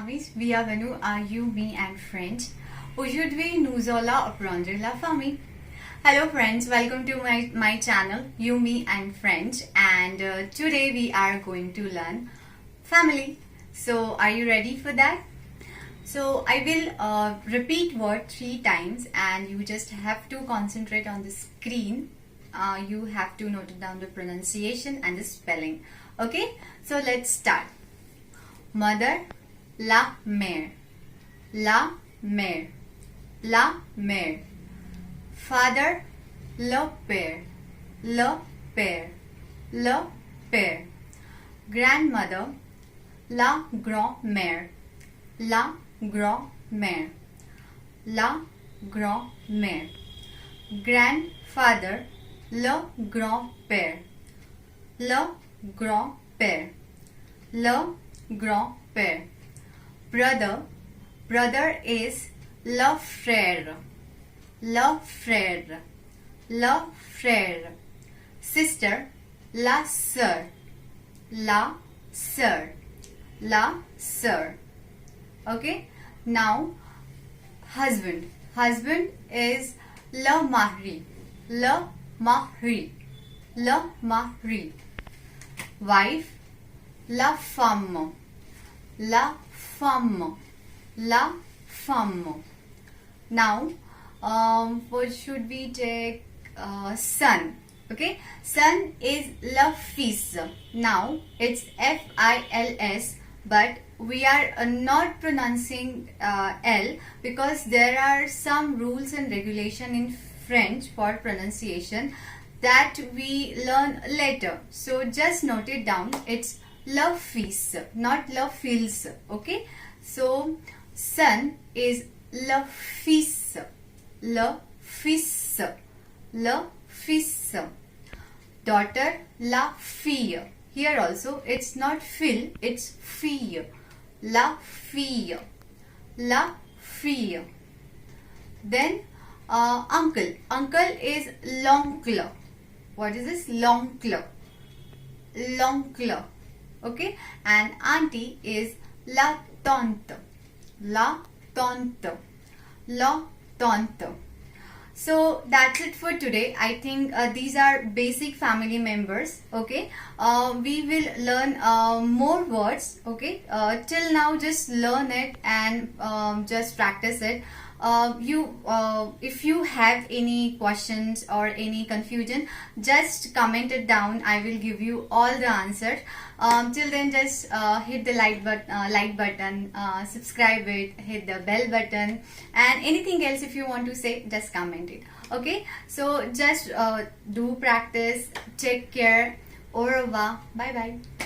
amis, bienvenue à You, Me and Friends. Aujourd'hui, nous allons apprendre la famille. Hello friends, welcome to my channel, You, Me and Friends. And today we are going to learn family. So, are you ready for that? So, I will repeat word 3 times and you just have to concentrate on the screen. You have to note down the pronunciation and the spelling. Okay, so let's start. Mother, la mère, la mère, la mère. Father, le père, le père, le père. Grandmother, la grand-mère, la grand-mère, la grand-mère. Grandfather, le grand-père, le grand-père, le grand-père. Brother, brother is le frère, le frère, le frère. Sister, la soeur, la soeur, la soeur. Okay, now husband, husband is le mari, le mari, le mari. Wife, la femme, la femme, la femme. Now, what should we take? Son. Okay, son is le fils. Now it's F-I-L-S, but we are not pronouncing L because there are some rules and regulation in French for pronunciation that we learn later. So just note it down. It's le fils, not le fils. Okay, so son is le fils, le fils, le fils. Daughter, la fille. Here also it's not fille, it's fille, la fille, la fille. Then uncle, uncle is l'oncle. What is this? L'oncle, l'oncle. Okay, and auntie is la tante, la tante, la tante. So that's it for today. I think these are basic family members. Okay, we will learn more words. Okay, till now just learn it and just practice it. If you have any questions or any confusion, just comment it down. I will give you all the answers. Till then, just hit the like button, subscribe it, hit the bell button, and anything else if you want to say, just comment it. Okay, so just do practice. Take care. Au revoir. Bye bye.